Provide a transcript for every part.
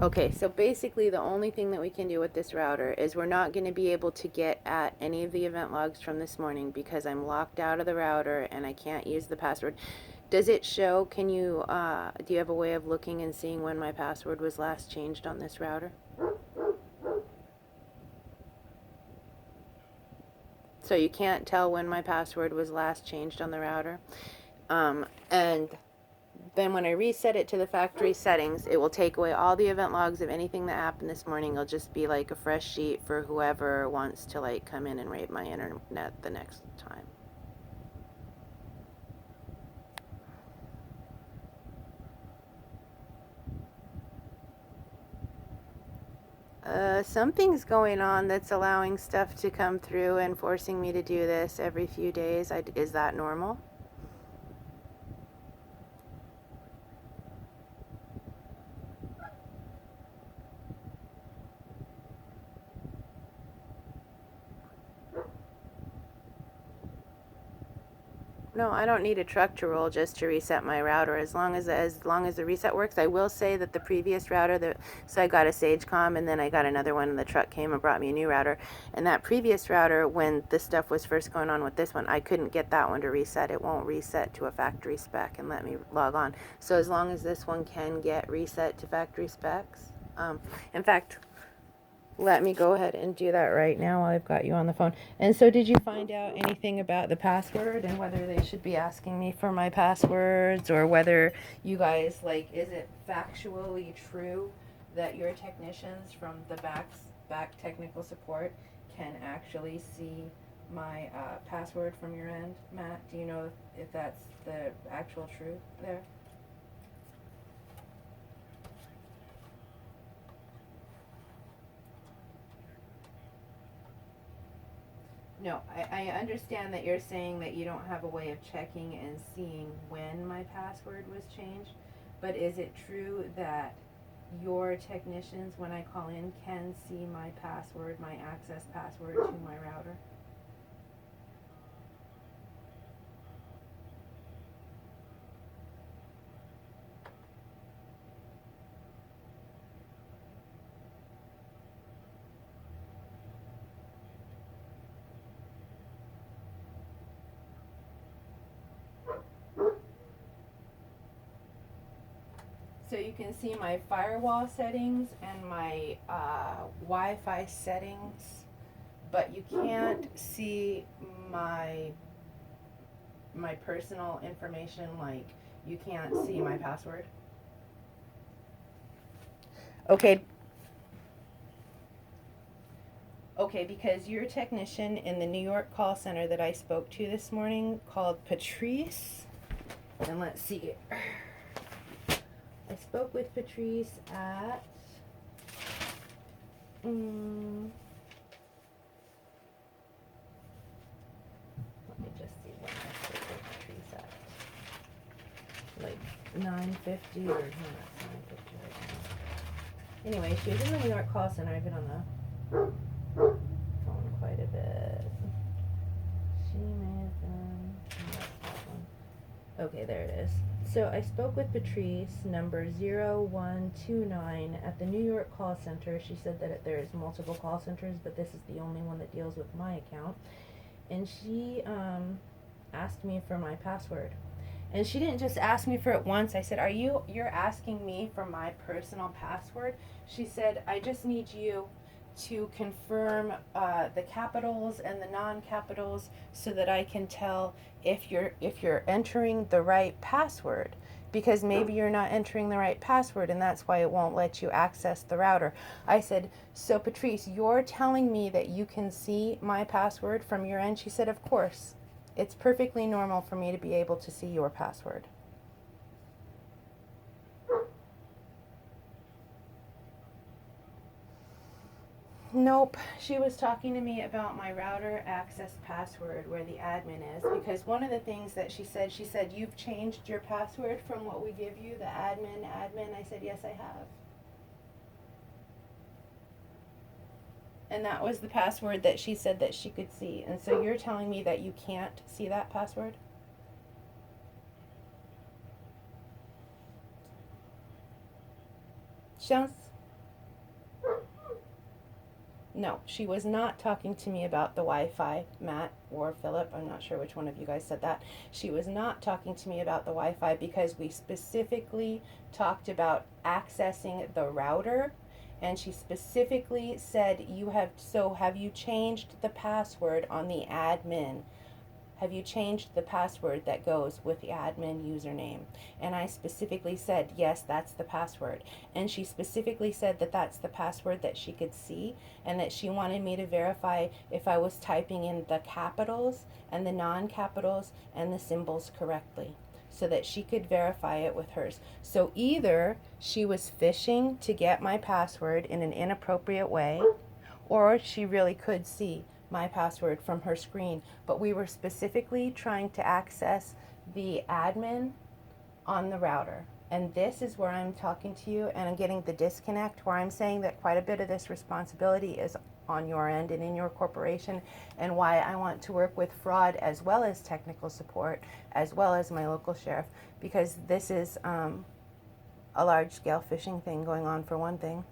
Okay, so basically the only thing that we can do with this router is we're not going to be able to get at any of the event logs from this morning because I'm locked out of the router and I can't use the password. Does it show, do you have a way of looking and seeing when my password was last changed on this router? So you can't tell when my password was last changed on the router. And then when I reset it to the factory settings, it will take away all the event logs of anything that happened this morning. It'll just be like a fresh sheet for whoever wants to like come in and raid my internet the next time. Something's going on that's allowing stuff to come through and forcing me to do this every few days. Is that normal? No, I don't need a truck to roll just to reset my router. As long as the reset works, I will say that the previous router, so I got a Sagecom and then I got another one, and the truck came and brought me a new router. And that previous router, when this stuff was first going on with this one, I couldn't get that one to reset. It won't reset to a factory spec and let me log on. So as long as this one can get reset to factory specs, in fact, let me go ahead and do that right now while I've got you on the phone. And so did you find out anything about the password and whether they should be asking me for my passwords, or whether you guys, like, is it factually true that your technicians from the back technical support can actually see my password from your end, Matt? Do you know if that's the actual truth there? No, I understand that you're saying that you don't have a way of checking and seeing when my password was changed, but is it true that your technicians, when I call in, can see my password, my access password to my router? So you can see my firewall settings and my Wi-Fi settings, but you can't see my personal information, like you can't see my password. Okay. Okay, because your technician in the New York call center that I spoke to this morning called Patrice, and let's see. I spoke with Patrice at let me just see when I spoke with Patrice at, like 9:50, or no, that's 9:50 right now. Anyway, she was in the New York call center. I've been on the phone quite a bit. She may have been. No, that's that one. Okay, there it is. So I spoke with Patrice, number 0129, at the New York call center. She said that there's multiple call centers, but this is the only one that deals with my account. And she asked me for my password. And she didn't just ask me for it once. I said, you're asking me for my personal password? She said, I just need you to confirm the capitals and the non-capitals so that I can tell if you're entering the right password, because maybe you're not entering the right password and that's why it won't let you access the router. I said, so Patrice, you're telling me that you can see my password from your end? She said, of course. It's perfectly normal for me to be able to see your password. Nope. She was talking to me about my router access password, where the admin is, because one of the things that she said, you've changed your password from what we give you, the admin. I said, yes, I have. And that was the password that she said that she could see. And so you're telling me that you can't see that password? Sounds No, she was not talking to me about the Wi-Fi, Matt or Philip. I'm not sure which one of you guys said that. She was not talking to me about the Wi-Fi because we specifically talked about accessing the router, and she specifically said, have you changed the password on the admin? Have you changed the password that goes with the admin username? And I specifically said, yes, that's the password. And she specifically said that that's the password that she could see, and that she wanted me to verify if I was typing in the capitals and the non-capitals and the symbols correctly, so that she could verify it with hers. So either she was phishing to get my password in an inappropriate way, or she really could see my password from her screen. But we were specifically trying to access the admin on the router. And this is where I'm talking to you and I'm getting the disconnect, where I'm saying that quite a bit of this responsibility is on your end and in your corporation, and why I want to work with fraud as well as technical support, as well as my local sheriff, because this is a large scale phishing thing going on, for one thing.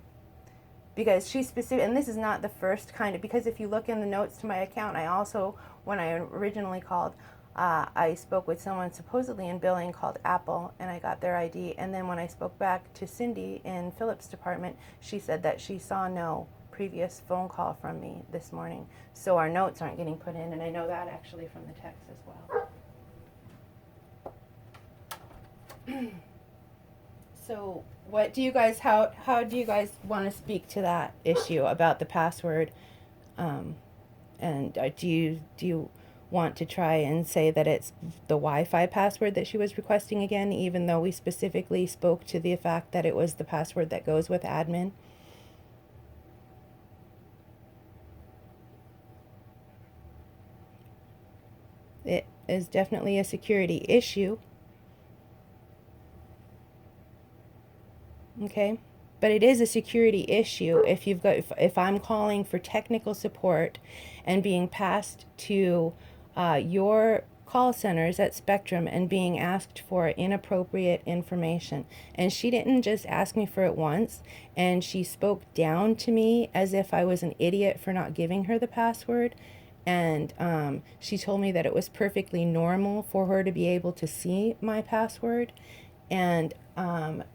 Because she specific, and this is not the first kind of, because if you look in the notes to my account, I also, when I originally called, I spoke with someone supposedly in billing called Apple, and I got their ID. And then when I spoke back to Cindy in Philip's department, she said that she saw no previous phone call from me this morning. So our notes aren't getting put in, and I know that actually from the text as well. So what do you guys, how do you guys want to speak to that issue about the password? And do you want to try and say that it's the Wi-Fi password that she was requesting again, even though we specifically spoke to the fact that it was the password that goes with admin? It is definitely a security issue. Okay, but it is a security issue if you've got, if I'm calling for technical support and being passed to your call centers at Spectrum and being asked for inappropriate information. And she didn't just ask me for it once, and she spoke down to me as if I was an idiot for not giving her the password. And she told me that it was perfectly normal for her to be able to see my password. And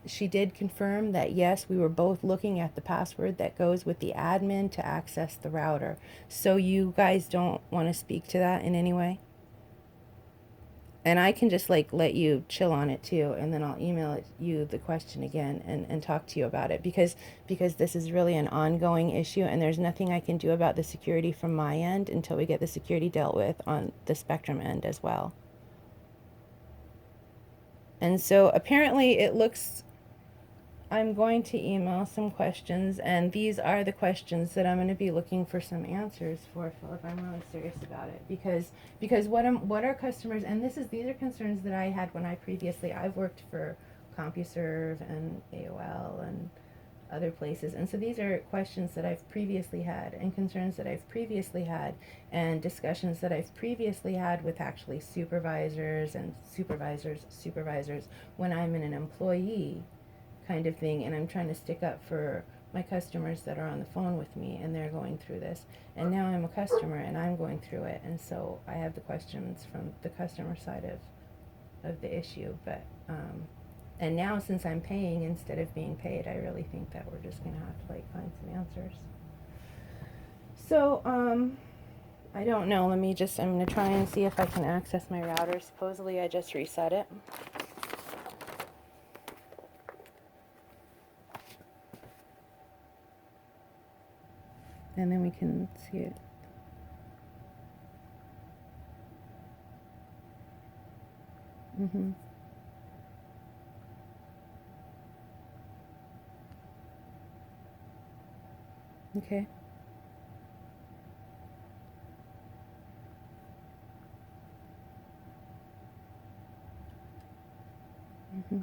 she did confirm that yes, we were both looking at the password that goes with the admin to access the router. So you guys don't want to speak to that in any way? And I can just like let you chill on it too, and then I'll email you the question again and talk to you about it, because this is really an ongoing issue, and there's nothing I can do about the security from my end until we get the security dealt with on the Spectrum end as well. And so apparently it looks, I'm going to email some questions, and these are the questions that I'm going to be looking for some answers for, Philip. I'm really serious about it, because what are customers, and these are concerns that I had when I've worked for CompuServe and AOL and other places. And so these are questions that I've previously had, and concerns that I've previously had, and discussions that I've previously had with actually supervisors and supervisors when I'm an employee kind of thing, and I'm trying to stick up for my customers that are on the phone with me and they're going through this. And now I'm a customer and I'm going through it, and so I have the questions from the customer side of the issue. But and now, since I'm paying instead of being paid, I really think that we're just gonna have to like find some answers. So I don't know. I'm gonna try and see if I can access my router. Supposedly I just reset it. And then we can see it. Mm-hmm. Okay. Mm-hmm.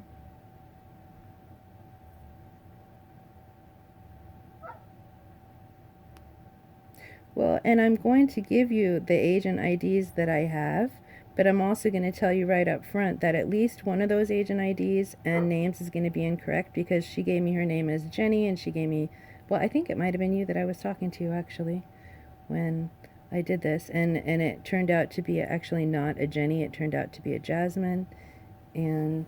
Well, and I'm going to give you the agent IDs that I have, but I'm also going to tell you right up front that at least one of those agent IDs and names is going to be incorrect, because she gave me her name as Jenny, and she gave me, well, I think it might have been you that I was talking to actually when I did this, and it turned out to be actually not a Jenny, it turned out to be a Jasmine, and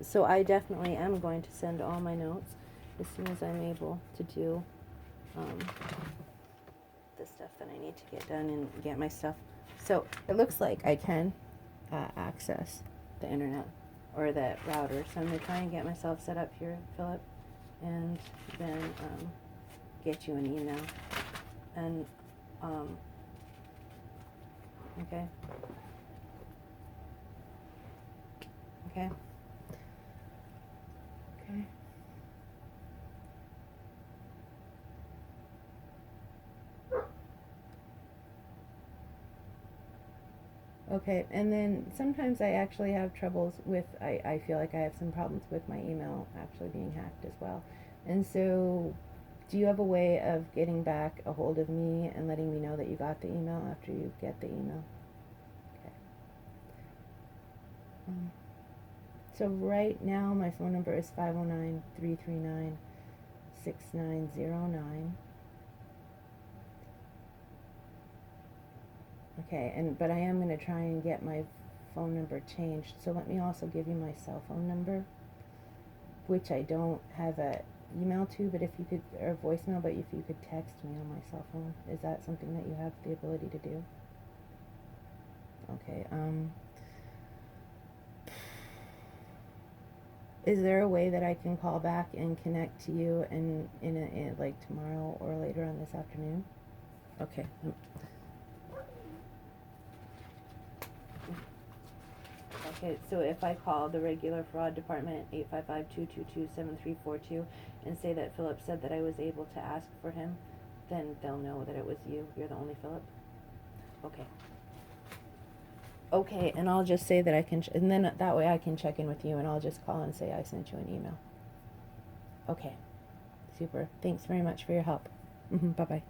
so I definitely am going to send all my notes as soon as I'm able to do the stuff that I need to get done and get my stuff. So it looks like I can access the internet or the router, so I'm going to try and get myself set up here, Philip, and then get you an email. And okay. Okay. Okay. Okay, and then sometimes I actually have troubles with, I feel like I have some problems with my email actually being hacked as well. And so, do you have a way of getting back a hold of me and letting me know that you got the email after you get the email? Okay. So right now my phone number is 509-339-6909. Okay, but I am going to try and get my phone number changed. So let me also give you my cell phone number, which I don't have a email to, but if you could, or voicemail, but if you could text me on my cell phone, is that something that you have the ability to do? Okay, is there a way that I can call back and connect to you in like tomorrow or later on this afternoon? Okay. Okay, so if I call the regular fraud department, 855-222-7342, and say that Philip said that I was able to ask for him, then they'll know that it was you. You're the only Philip? Okay. Okay, and I'll just say that I can, and then that way I can check in with you, and I'll just call and say I sent you an email. Okay. Super. Thanks very much for your help. Bye-bye.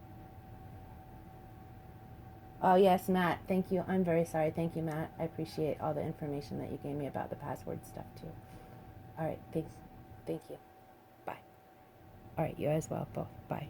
Oh, yes, Matt. Thank you. I'm very sorry. Thank you, Matt. I appreciate all the information that you gave me about the password stuff, too. All right. Thanks. Thank you. Bye. All right. You as well. Both. Bye.